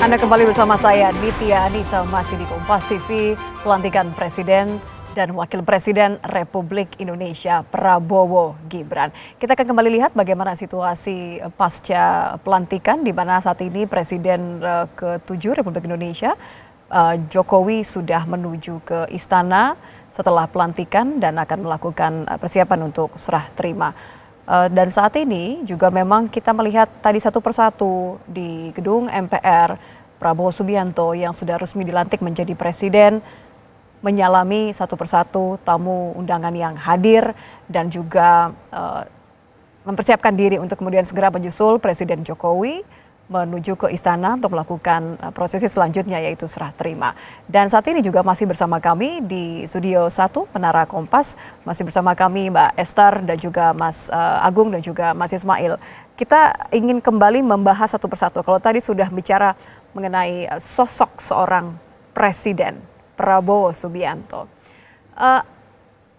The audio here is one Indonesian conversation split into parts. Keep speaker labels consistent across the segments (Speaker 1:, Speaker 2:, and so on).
Speaker 1: Anda kembali bersama saya, Nitya Anissa, masih di Kompas TV. Pelantikan Presiden dan Wakil Presiden Republik Indonesia Prabowo Gibran. Kita akan kembali lihat bagaimana situasi pasca pelantikan, di mana saat ini Presiden ke-7 Republik Indonesia, Jokowi, sudah menuju ke istana setelah pelantikan dan akan melakukan persiapan untuk serah terima. Dan saat ini juga memang kita melihat tadi satu persatu di gedung MPR, Prabowo Subianto yang sudah resmi dilantik menjadi presiden menyalami satu persatu tamu undangan yang hadir dan juga mempersiapkan diri untuk kemudian segera menyusul Presiden Jokowi menuju ke istana untuk melakukan prosesi selanjutnya, yaitu serah terima. Dan saat ini juga masih bersama kami di Studio 1 Menara Kompas, masih bersama kami Mbak Esther dan juga Mas Agung dan juga Mas Ismail. Kita ingin kembali membahas satu persatu. Kalau tadi sudah bicara mengenai sosok seorang Presiden Prabowo Subianto,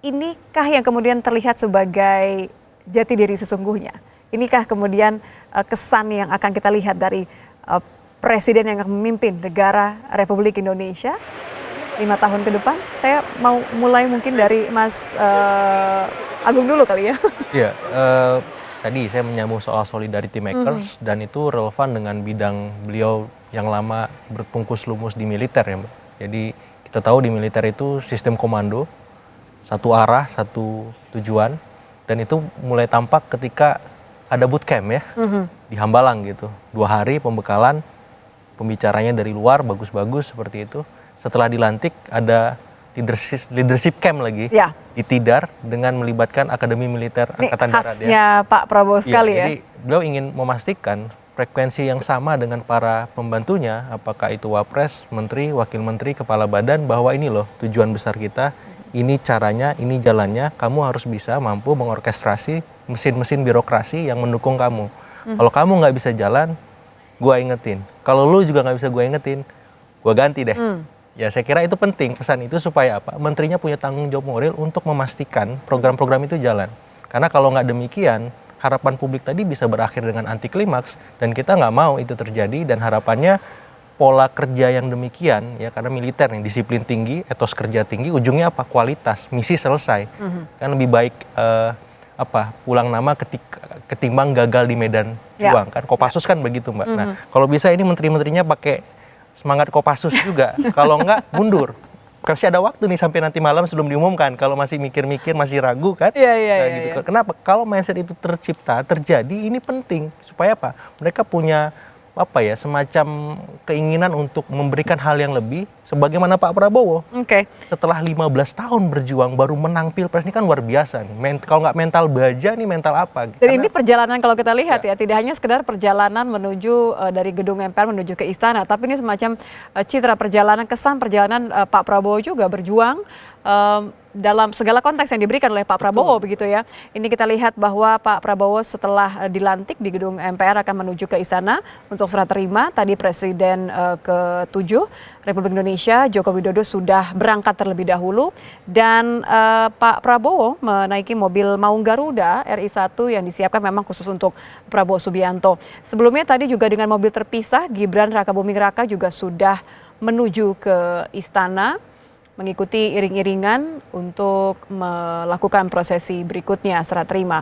Speaker 1: inikah yang kemudian terlihat sebagai jati diri sesungguhnya? Inikah kemudian kesan yang akan kita lihat dari presiden yang akan memimpin negara Republik Indonesia 5 tahun ke depan? Saya mau mulai mungkin dari Mas Agung dulu kali ya.
Speaker 2: Iya, tadi saya menyambung soal solidarity makers dan itu relevan dengan bidang beliau yang lama berpungkus lumus di militer ya Mbak. Jadi kita tahu di militer itu sistem komando, satu arah, satu tujuan, dan itu mulai tampak ketika ada bootcamp ya, di Hambalang gitu. 2 hari pembekalan, pembicaranya dari luar, bagus-bagus seperti itu. Setelah dilantik ada leadership camp lagi,
Speaker 1: Ya.
Speaker 2: di Tidar dengan melibatkan Akademi Militer Angkatan Darat.
Speaker 1: Khasnya Pak Prabowo sekali ya.
Speaker 2: Jadi beliau ingin memastikan frekuensi yang sama dengan para pembantunya, apakah itu Wapres, Menteri, Wakil Menteri, Kepala Badan, bahwa ini loh tujuan besar kita, ini caranya, ini jalannya, kamu harus bisa mampu mengorkestrasi mesin-mesin birokrasi yang mendukung kamu. Kalau kamu nggak bisa jalan, gua ingetin. Kalau lu juga nggak bisa gua ingetin, gua ganti deh. Ya saya kira itu penting, pesan itu supaya apa? Menterinya punya tanggung jawab moral untuk memastikan program-program itu jalan. Karena kalau nggak demikian, harapan publik tadi bisa berakhir dengan anti klimaks, dan kita nggak mau itu terjadi, dan harapannya pola kerja yang demikian ya, karena militer yang disiplin tinggi, etos kerja tinggi, ujungnya apa? Kualitas, misi selesai. Kan lebih baik pulang nama ketimbang gagal di medan juang kan. Kopassus kan begitu Mbak. Nah, kalau bisa ini menteri-menterinya pakai semangat Kopassus juga. Kalau enggak mundur. Kasih ada waktu nih sampai nanti malam sebelum diumumkan. Kalau masih mikir-mikir, masih ragu kan. Gitu. Kenapa? Kalau mindset itu tercipta, terjadi, ini penting supaya apa? Mereka punya semacam keinginan untuk memberikan hal yang lebih, sebagaimana Pak Prabowo. Setelah 15 tahun berjuang baru menang Pilpres, ini kan luar biasa nih. Kalau nggak mental baja nih mental apa?
Speaker 1: Dan ini perjalanan kalau kita lihat ya, tidak hanya sekedar perjalanan menuju dari gedung MPR menuju ke istana, tapi ini semacam citra perjalanan, kesan perjalanan Pak Prabowo juga berjuang dalam segala konteks yang diberikan oleh Pak Prabowo. Begitu ya. Ini kita lihat bahwa Pak Prabowo setelah dilantik di gedung MPR akan menuju ke istana untuk serah terima. Tadi Presiden ke-7 Republik Indonesia Joko Widodo sudah berangkat terlebih dahulu, dan Pak Prabowo menaiki mobil Maung Garuda RI1 yang disiapkan memang khusus untuk Prabowo Subianto. Sebelumnya tadi juga dengan mobil terpisah, Gibran Rakabuming Raka juga sudah menuju ke istana mengikuti iring-iringan untuk melakukan prosesi berikutnya serah terima.